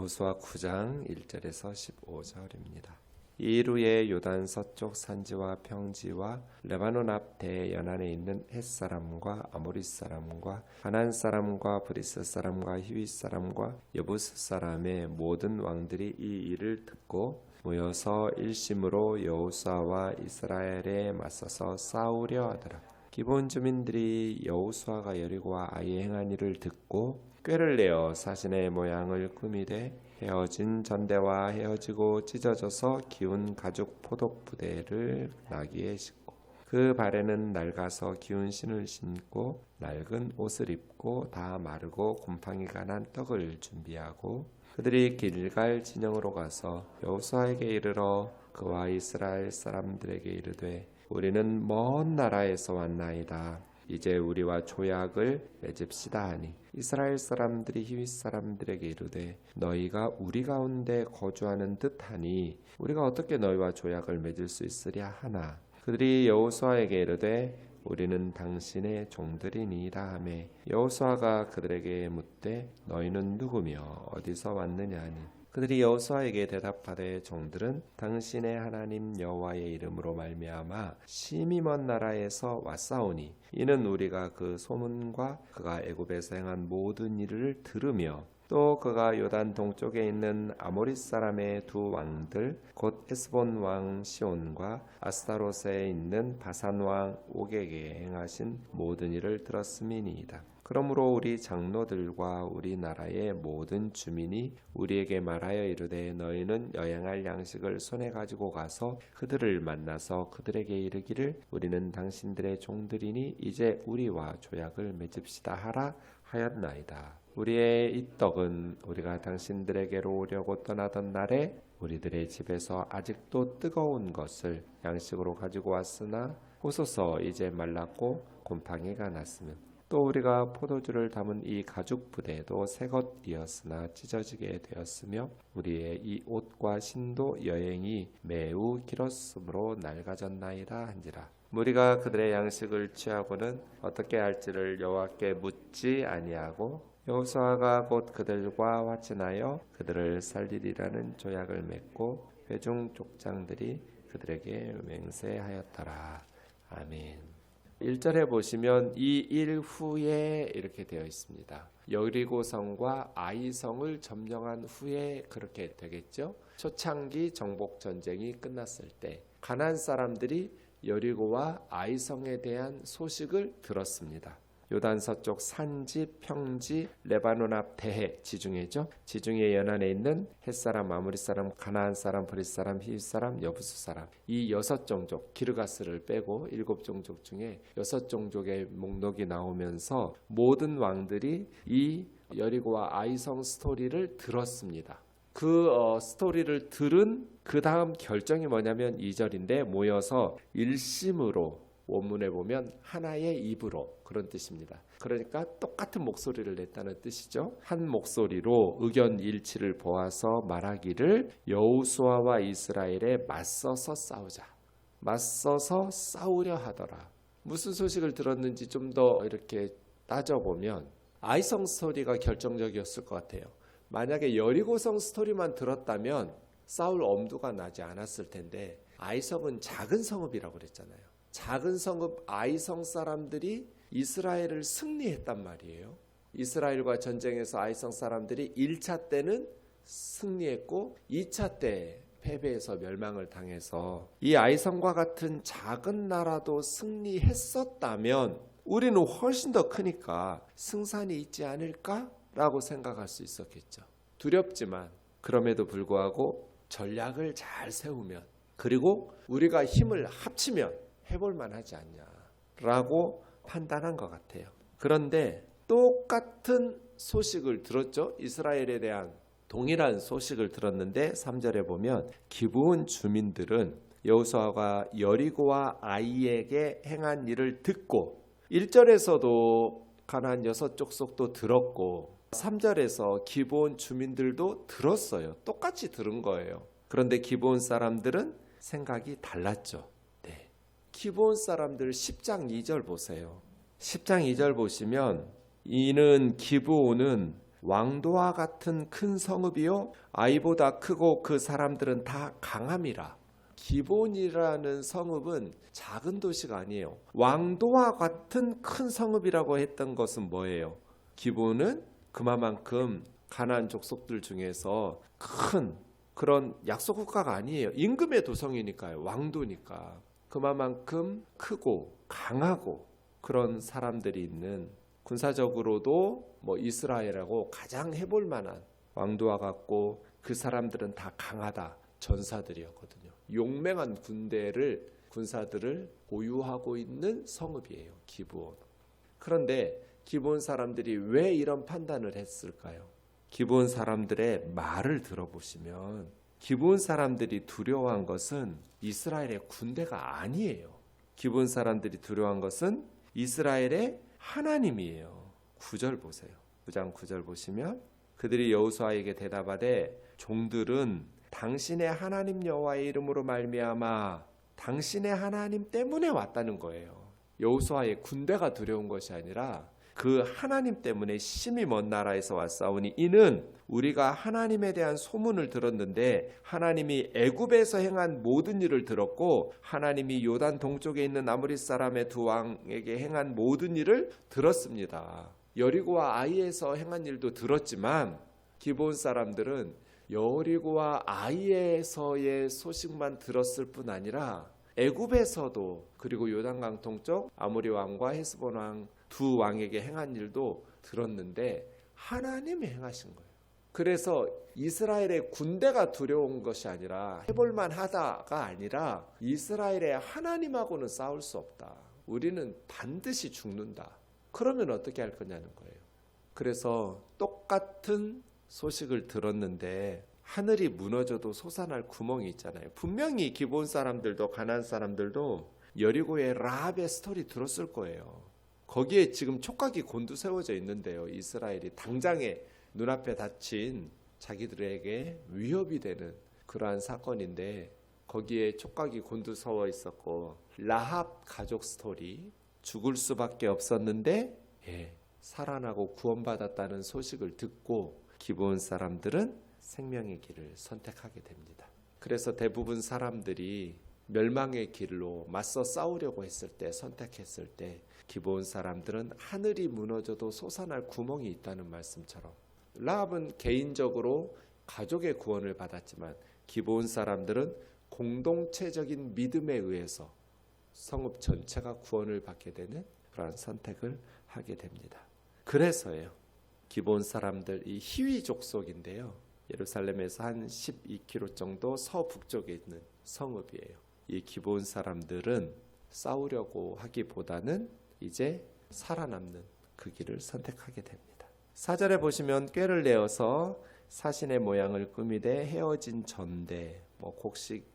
여호수아 9장 1절에서 15절입니다. 이루의 요단 서쪽 산지와 평지와 레바논 앞 대연안에 있는 헷사람과 아모리 사람과 가나안 사람과 브리스 사람과 히윗 사람과 여부스 사람의 모든 왕들이 이 일을 듣고 모여서 일심으로 여호수아와 이스라엘에 맞서서 싸우려 하더라. 기본 주민들이 여호수아가 여리고와 아이에 행한 일을 듣고 꾀를 내어 사신의 모양을 꾸미되 헤어진 전대와 헤어지고 찢어져서 기운 가죽 포독 부대를 나귀에 싣고 그 발에는 낡아서 기운 신을 신고 낡은 옷을 입고 다 마르고 곰팡이가 난 떡을 준비하고 그들이 길갈 진영으로 가서 여호수아에게 이르러 그와 이스라엘 사람들에게 이르되 우리는 먼 나라에서 왔나이다. 이제 우리와 조약을 맺읍시다 하니 이스라엘 사람들이 히윗 사람들에게 이르되 너희가 우리 가운데 거주하는 듯하니 우리가 어떻게 너희와 조약을 맺을 수 있으랴 하나 그들이 여호수아에게 이르되 우리는 당신의 종들이니이다 하매 여호수아가 그들에게 묻되 너희는 누구며 어디서 왔느냐 하니 그들이 여호수아에게 대답하되 종들은 당신의 하나님 여호와의 이름으로 말미암아 심히 먼 나라에서 왔사오니 이는 우리가 그 소문과 그가 애굽에서 행한 모든 일을 들으며 또 그가 요단 동쪽에 있는 아모리 사람의 두 왕들 곧 헤스본 왕 시온과 아스타롯에 있는 바산 왕 옥에게 행하신 모든 일을 들었음이니이다. 그러므로 우리 장로들과 우리나라의 모든 주민이 우리에게 말하여 이르되 너희는 여행할 양식을 손에 가지고 가서 그들을 만나서 그들에게 이르기를 우리는 당신들의 종들이니 이제 우리와 조약을 맺읍시다 하라 하였나이다. 우리의 이 떡은 우리가 당신들에게로 오려고 떠나던 날에 우리들의 집에서 아직도 뜨거운 것을 양식으로 가지고 왔으나 보소서 이제 말랐고 곰팡이가 났으면 또 우리가 포도주를 담은 이 가죽 부대도 새것이었으나 찢어지게 되었으며 우리의 이 옷과 신도 여행이 매우 길었으므로 낡아졌나이다 한지라. 우리가 그들의 양식을 취하고는 어떻게 할지를 여호와께 묻지 아니하고 여호수아가 곧 그들과 화친하여 그들을 살리리라는 조약을 맺고 회중 족장들이 그들에게 맹세하였더라. 아멘. 1절에 보시면 이 일 후에 이렇게 되어 있습니다. 여리고성과 아이성을 점령한 후에 그렇게 되겠죠. 초창기 정복 전쟁이 끝났을 때 가나안 사람들이 여리고와 아이성에 대한 소식을 들었습니다. 요단 서쪽 산지, 평지, 레바논 앞 대해 지중해죠. 지중해 연안에 있는 헷사람, 아모리 사람, 가나안 사람, 브리스 사람, 히윗 사람, 여부스 사람 이 6종족 기르가스를 빼고 7종족 중에 6종족의 목록이 나오면서 모든 왕들이 이 여리고와 아이성 스토리를 들었습니다. 그 스토리를 들은 그 다음 결정이 뭐냐면 2절인데 모여서 일심으로 원문에 보면 하나의 입으로 그런 뜻입니다. 그러니까 똑같은 목소리를 냈다는 뜻이죠. 한 목소리로 의견 일치를 보아서 말하기를 여호수아와 이스라엘에 맞서서 싸우자. 맞서서 싸우려 하더라. 무슨 소식을 들었는지 좀 더 이렇게 따져보면 아이성 스토리가 결정적이었을 것 같아요. 만약에 여리고성 스토리만 들었다면 싸울 엄두가 나지 않았을 텐데 아이성은 작은 성읍이라고 그랬잖아요. 작은 성읍 아이성 사람들이 이스라엘을 승리했단 말이에요. 이스라엘과 전쟁에서 아이성 사람들이 1차 때는 승리했고 2차 때 패배해서 멸망을 당해서 이 아이성과 같은 작은 나라도 승리했었다면 우리는 훨씬 더 크니까 승산이 있지 않을까라고 생각할 수 있었겠죠. 두렵지만 그럼에도 불구하고 전략을 잘 세우면 그리고 우리가 힘을 합치면 해볼 만하지 않냐라고 판단한 것 같아요. 그런데 똑같은 소식을 들었죠. 이스라엘에 대한 동일한 소식을 들었는데 3절에 보면 기브온 주민들은 여호수아가 여리고와 아이에게 행한 일을 듣고 1절에서도 가나안 6족속도 들었고 3절에서 기브온 주민들도 들었어요. 똑같이 들은 거예요. 그런데 기브온 사람들은 생각이 달랐죠. 기브온 사람들 10장 2절 보세요. 10장 2절 보시면 이는 기브온은 왕도와 같은 큰 성읍이요 아이보다 크고 그 사람들은 다 강함이라. 기본이라는 성읍은 작은 도시가 아니에요. 왕도와 같은 큰 성읍이라고 했던 것은 뭐예요? 기본은 그만큼 가나안 족속들 중에서 큰 그런 약속 국가가 아니에요. 임금의 도성이니까요. 왕도니까. 그만큼 크고 강하고 그런 사람들이 있는, 군사적으로도 이스라엘하고 가장 해볼 만한 왕도와 같고 그 사람들은 다 강하다. 전사들이었거든요. 용맹한 군사들을 보유하고 있는 성읍이에요. 기브온. 그런데 기브온 사람들이 왜 이런 판단을 했을까요? 기브온 사람들의 말을 들어보시면 기브온 사람들이 두려워한 것은 이스라엘의 군대가 아니에요. 기브온 사람들이 두려워한 것은 이스라엘의 하나님이에요. 9절 보세요. 9장 9절 보시면 그들이 여호수아에게 대답하되 종들은 당신의 하나님 여호와의 이름으로 말미암아 당신의 하나님 때문에 왔다는 거예요. 여호수아의 군대가 두려운 것이 아니라 그 하나님 때문에 심히 먼 나라에서 왔사오니 이는 우리가 하나님에 대한 소문을 들었는데 하나님이 애굽에서 행한 모든 일을 들었고 하나님이 요단 동쪽에 있는 아모리 사람의 두 왕에게 행한 모든 일을 들었습니다. 여리고와 아이에서 행한 일도 들었지만 기브온 사람들은 여리고와 아이에서의 소식만 들었을 뿐 아니라 애굽에서도 그리고 요단강 동쪽 아모리 왕과 헤스본 왕 두 왕에게 행한 일도 들었는데 하나님이 행하신 거예요. 그래서 이스라엘의 군대가 두려운 것이 아니라 해볼만 하다가 아니라 이스라엘의 하나님하고는 싸울 수 없다. 우리는 반드시 죽는다. 그러면 어떻게 할 거냐는 거예요. 그래서 똑같은 소식을 들었는데 하늘이 무너져도 솟아날 구멍이 있잖아요. 분명히 기브온 사람들도 가나안 사람들도 여리고의 라합의 스토리 들었을 거예요. 거기에 지금 촉각이 곤두세워져 있는데요. 이스라엘이 당장에 눈앞에 닥친 자기들에게 위협이 되는 그러한 사건인데 거기에 촉각이 곤두서워 있었고 라합 가족 스토리, 죽을 수밖에 없었는데 살아나고 구원받았다는 소식을 듣고 기브온 사람들은 생명의 길을 선택하게 됩니다. 그래서 대부분 사람들이 멸망의 길로 맞서 싸우려고 했을 때, 선택했을 때 기브온 사람들은 하늘이 무너져도 솟아날 구멍이 있다는 말씀처럼 라합은 개인적으로 가족의 구원을 받았지만 기브온 사람들은 공동체적인 믿음에 의해서 성읍 전체가 구원을 받게 되는 그러한 선택을 하게 됩니다. 그래서예요. 기브온 사람들 이 히위 족속인데요. 예루살렘에서 한 12km 정도 서북쪽에 있는 성읍이에요. 이 기브온 사람들은 싸우려고 하기보다는 이제 살아남는 그 길을 선택하게 됩니다. 4절에 보시면 꾀를 내어서 사신의 모양을 꾸미되 헤어진 전대, 곡식,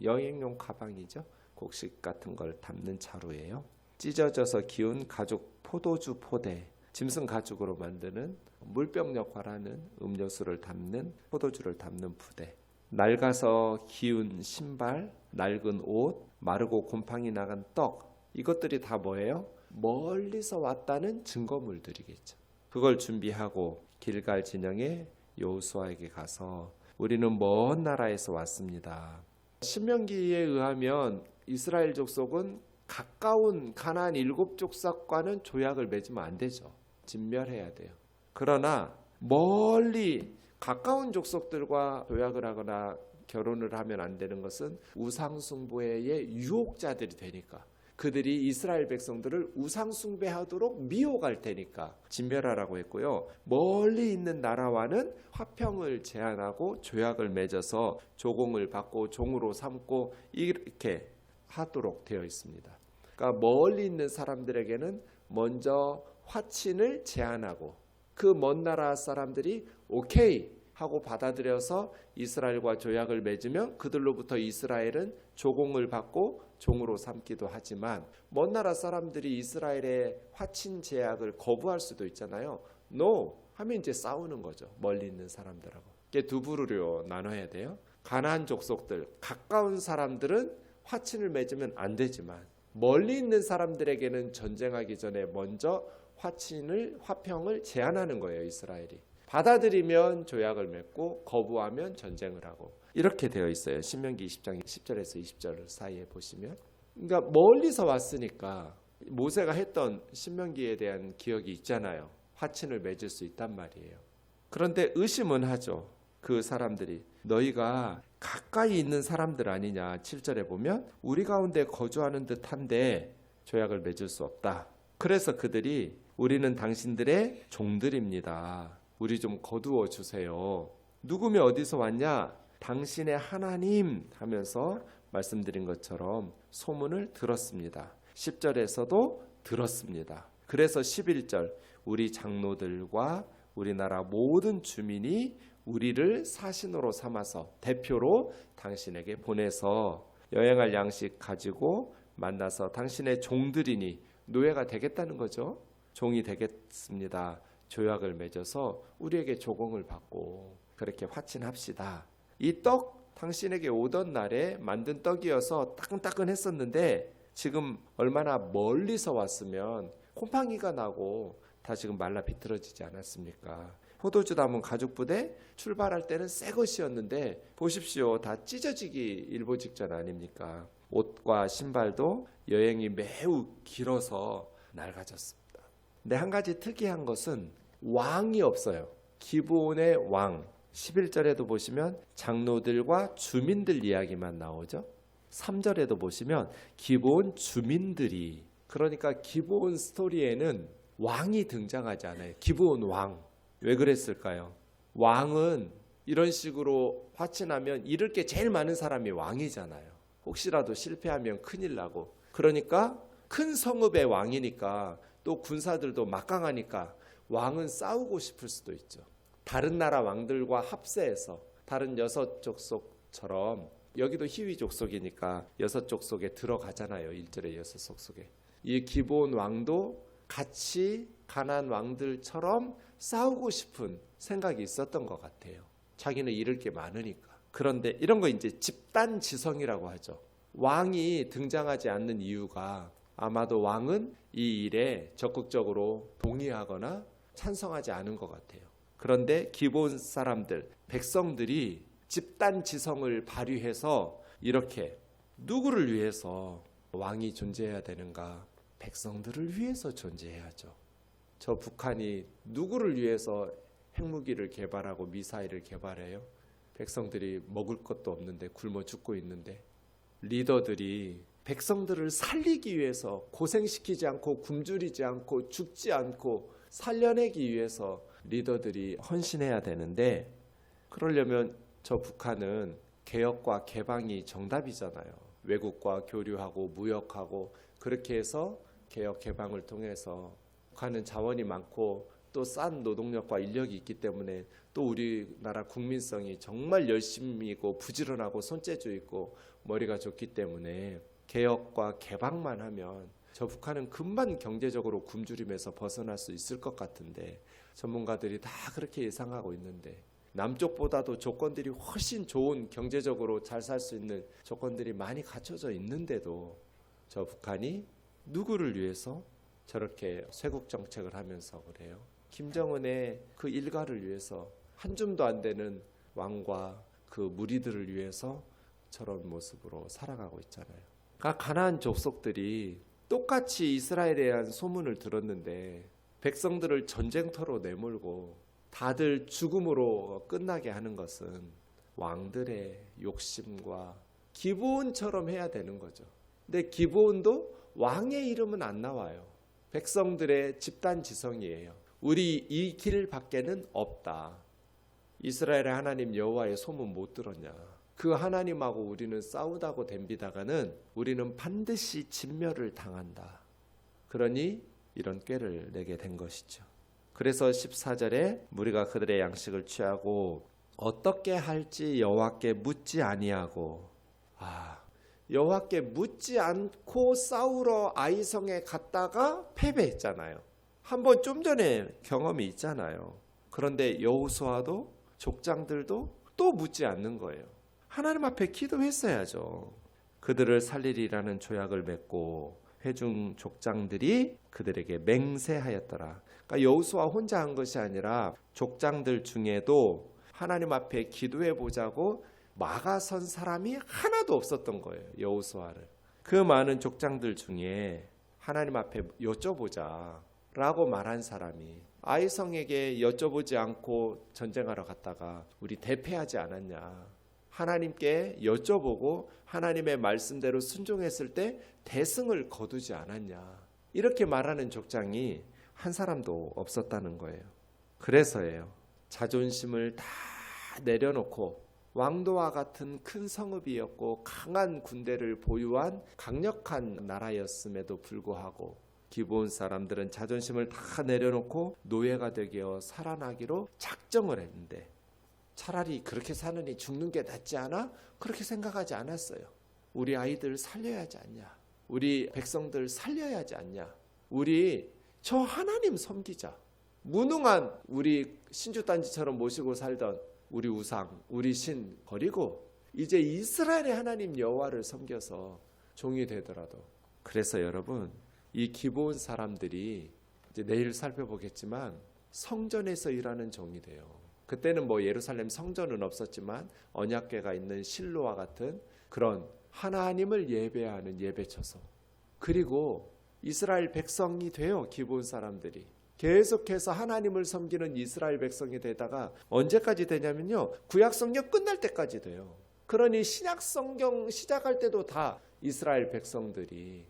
여행용 가방이죠. 곡식 같은 걸 담는 자루예요. 찢어져서 기운 가죽 포도주 포대, 짐승 가죽으로 만드는 물병 역할하는 음료수를 담는 포도주를 담는 부대, 낡아서 기운 신발, 낡은 옷, 마르고 곰팡이 나간 떡, 이것들이 다 뭐예요? 멀리서 왔다는 증거물들이겠죠. 그걸 준비하고 길갈 진영에 여호수아에게 가서 우리는 먼 나라에서 왔습니다. 신명기에 의하면 이스라엘 족속은 가까운 가나안 7족속과는 조약을 맺으면 안 되죠. 진멸해야 돼요. 그러나 멀리 가까운 족속들과 조약을 하거나 결혼을 하면 안 되는 것은 우상숭배의 유혹자들이 되니까, 그들이 이스라엘 백성들을 우상숭배하도록 미혹할 테니까 진멸하라고 했고요. 멀리 있는 나라와는 화평을 제안하고 조약을 맺어서 조공을 받고 종으로 삼고 이렇게 하도록 되어 있습니다. 그러니까 멀리 있는 사람들에게는 먼저 화친을 제안하고 그 먼 나라 사람들이 오케이 하고 받아들여서 이스라엘과 조약을 맺으면 그들로부터 이스라엘은 조공을 받고 종으로 삼기도 하지만 먼 나라 사람들이 이스라엘의 화친 제약을 거부할 수도 있잖아요. No 하면 이제 싸우는 거죠. 멀리 있는 사람들하고. 이게 두 부류로 나눠야 돼요. 가나안 족속들, 가까운 사람들은 화친을 맺으면 안 되지만 멀리 있는 사람들에게는 전쟁하기 전에 먼저 화평을 제안하는 거예요. 이스라엘이 받아들이면 조약을 맺고 거부하면 전쟁을 하고 이렇게 되어 있어요. 신명기 20장 10절에서 20절 사이에 보시면. 그러니까 멀리서 왔으니까 모세가 했던 신명기에 대한 기억이 있잖아요. 화친을 맺을 수 있단 말이에요. 그런데 의심은 하죠. 그 사람들이 너희가 가까이 있는 사람들 아니냐. 7절에 보면 우리 가운데 거주하는 듯한데 조약을 맺을 수 없다. 그래서 그들이 우리는 당신들의 종들입니다. 우리 좀 거두어 주세요. 누구며 어디서 왔냐? 당신의 하나님 하면서 말씀드린 것처럼 소문을 들었습니다. 10절에서도 들었습니다. 그래서 11절 우리 장로들과 우리나라 모든 주민이 우리를 사신으로 삼아서 대표로 당신에게 보내서 여행할 양식 가지고 만나서 당신의 종들이니 노예가 되겠다는 거죠. 종이 되겠습니다. 조약을 맺어서 우리에게 조공을 받고 그렇게 화친합시다. 이 떡 당신에게 오던 날에 만든 떡이어서 따끈따끈했었는데 지금 얼마나 멀리서 왔으면 곰팡이가 나고 다 지금 말라 비틀어지지 않았습니까? 포도주 담은 가죽 부대 출발할 때는 새 것이었는데 보십시오. 다 찢어지기 일보 직전 아닙니까? 옷과 신발도 여행이 매우 길어서 낡아졌습니다. 근데 한 가지 특이한 것은 왕이 없어요. 기브온의 왕. 11절에도 보시면 장로들과 주민들 이야기만 나오죠. 3절에도 보시면 기브온 주민들이, 그러니까 기브온 스토리에는 왕이 등장하지 않아요. 기브온 왕. 왜 그랬을까요? 왕은 이런 식으로 화친하면 잃을 게 제일 많은 사람이 왕이잖아요. 혹시라도 실패하면 큰일 나고. 그러니까 큰 성읍의 왕이니까 또 군사들도 막강하니까 왕은 싸우고 싶을 수도 있죠. 다른 나라 왕들과 합세해서 다른 여섯 족속처럼, 여기도 희위 족속이니까 여섯 족속에 들어가잖아요. 1절의 여섯 족속에. 이 기브온 왕도 같이 가나안 왕들처럼 싸우고 싶은 생각이 있었던 것 같아요. 자기는 잃을 게 많으니까. 그런데 이런 거 이제 집단 지성이라고 하죠. 왕이 등장하지 않는 이유가 아마도 왕은 이 일에 적극적으로 동의하거나 찬성하지 않은 것 같아요. 그런데 기본 사람들, 백성들이 집단 지성을 발휘해서 이렇게 누구를 위해서 왕이 존재해야 되는가? 백성들을 위해서 존재해야죠. 저 북한이 누구를 위해서 핵무기를 개발하고 미사일을 개발해요? 백성들이 먹을 것도 없는데 굶어 죽고 있는데 리더들이 백성들을 살리기 위해서 고생시키지 않고 굶주리지 않고 죽지 않고 살려내기 위해서 리더들이 헌신해야 되는데, 그러려면 저 북한은 개혁과 개방이 정답이잖아요. 외국과 교류하고 무역하고 그렇게 해서 개혁 개방을 통해서 북한은 자원이 많고 또 싼 노동력과 인력이 있기 때문에 또 우리나라 국민성이 정말 열심이고 부지런하고 손재주 있고 머리가 좋기 때문에 개혁과 개방만 하면 저 북한은 금방 경제적으로 굶주림에서 벗어날 수 있을 것 같은데 전문가들이 다 그렇게 예상하고 있는데 남쪽보다도 조건들이 훨씬 좋은, 경제적으로 잘 살 수 있는 조건들이 많이 갖춰져 있는데도 저 북한이 누구를 위해서 저렇게 쇄국 정책을 하면서 그래요? 김정은의 그 일가를 위해서, 한 줌도 안 되는 왕과 그 무리들을 위해서 저런 모습으로 살아가고 있잖아요. 그러니까 가나안 족속들이 똑같이 이스라엘에 대한 소문을 들었는데 백성들을 전쟁터로 내몰고 다들 죽음으로 끝나게 하는 것은 왕들의 욕심과 기브온처럼 해야 되는 거죠. 근데 기브온도 왕의 이름은 안 나와요. 백성들의 집단 지성이에요. 우리 이 길 밖에는 없다. 이스라엘의 하나님 여호와의 소문 못 들었냐? 그 하나님하고 우리는 싸우다고 덤비다가는 우리는 반드시 진멸을 당한다. 그러니 이런 꾀를 내게 된 것이죠. 그래서 14절에 무리가 그들의 양식을 취하고 어떻게 할지 여호와께 묻지 아니하고, 여호와께 묻지 않고 싸우러 아이성에 갔다가 패배했잖아요. 한번 좀 전에 경험이 있잖아요. 그런데 여호수아도 족장들도 또 묻지 않는 거예요. 하나님 앞에 기도했어야죠. 그들을 살리리라는 조약을 맺고 회중 족장들이 그들에게 맹세하였더라. 그러니까 그러니까 여호수아 혼자 한 것이 아니라 족장들 중에도 하나님 앞에 기도해 보자고 막아선 사람이 하나도 없었던 거예요. 여호수아를. 그 많은 족장들 중에 하나님 앞에 여쭤보자 라고 말한 사람이 아이성에게 여쭤보지 않고 전쟁하러 갔다가 우리 대패하지 않았냐, 하나님께 여쭤보고 하나님의 말씀대로 순종했을 때 대승을 거두지 않았냐, 이렇게 말하는 족장이 한 사람도 없었다는 거예요. 그래서예요. 자존심을 다 내려놓고 왕도와 같은 큰 성읍이었고 강한 군대를 보유한 강력한 나라였음에도 불구하고 기브온 사람들은 자존심을 다 내려놓고 노예가 되어 살아나기로 작정을 했는데, 차라리 그렇게 사느니 죽는 게 낫지 않아? 그렇게 생각하지 않았어요. 우리 아이들 살려야 하지 않냐, 우리 백성들 살려야 하지 않냐, 우리 저 하나님 섬기자. 무능한 우리 신주단지처럼 모시고 살던 우리 우상, 우리 신 버리고 이제 이스라엘의 하나님 여호와를 섬겨서 종이 되더라도. 그래서 여러분, 이 기브온 사람들이 이제 내일 살펴보겠지만 성전에서 일하는 종이 돼요. 그때는 뭐 예루살렘 성전은 없었지만 언약궤가 있는 실로와 같은 그런 하나님을 예배하는 예배처소, 그리고 이스라엘 백성이 돼요. 기브온 사람들이 계속해서 하나님을 섬기는 이스라엘 백성이 되다가 언제까지 되냐면요, 구약 성경 끝날 때까지 돼요. 그러니 신약 성경 시작할 때도 다 이스라엘 백성들이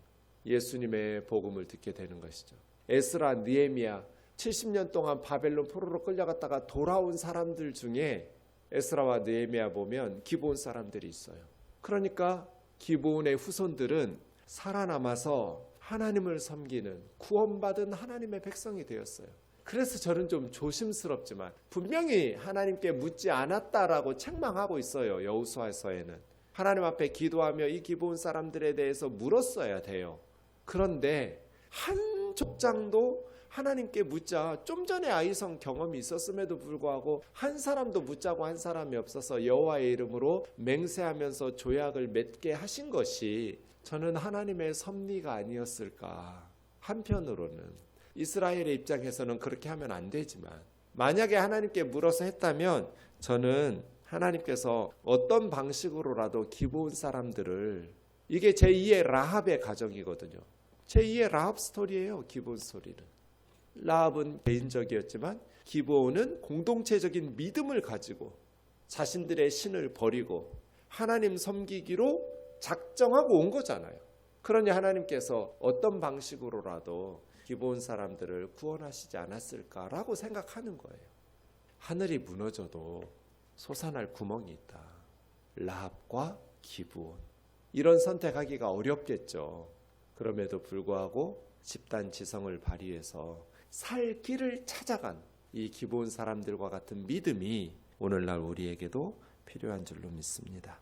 예수님의 복음을 듣게 되는 것이죠. 에스라, 느헤미야 70년 동안 바벨론 포로로 끌려갔다가 돌아온 사람들 중에 에스라와 느헤미야 보면 기브온 사람들이 있어요. 그러니까 기브온의 후손들은 살아남아서 하나님을 섬기는 구원받은 하나님의 백성이 되었어요. 그래서 저는 좀 조심스럽지만 분명히 하나님께 묻지 않았다라고 책망하고 있어요. 여호수아서에는 하나님 앞에 기도하며 이 기브온 사람들에 대해서 물었어야 돼요. 그런데 한 족장도 하나님께 묻자, 좀 전에 아이성 경험이 있었음에도 불구하고 한 사람도 묻자고 한 사람이 없어서 여호와의 이름으로 맹세하면서 조약을 맺게 하신 것이 저는 하나님의 섭리가 아니었을까. 한편으로는 이스라엘의 입장에서는 그렇게 하면 안 되지만 만약에 하나님께 물어서 했다면 저는 하나님께서 어떤 방식으로라도 기브온 사람들을, 이게 제2의 라합의 가정이거든요. 제2의 라합 스토리예요. 기브온 스토리는. 라합은 개인적이었지만 기브온은 공동체적인 믿음을 가지고 자신들의 신을 버리고 하나님 섬기기로 작정하고 온 거잖아요. 그러니 하나님께서 어떤 방식으로라도 기브온 사람들을 구원하시지 않았을까라고 생각하는 거예요. 하늘이 무너져도 솟아날 구멍이 있다. 라합과 기브온. 이런 선택하기가 어렵겠죠. 그럼에도 불구하고 집단 지성을 발휘해서 살 길을 찾아간 이 기브온 사람들과 같은 믿음이 오늘날 우리에게도 필요한 줄로 믿습니다.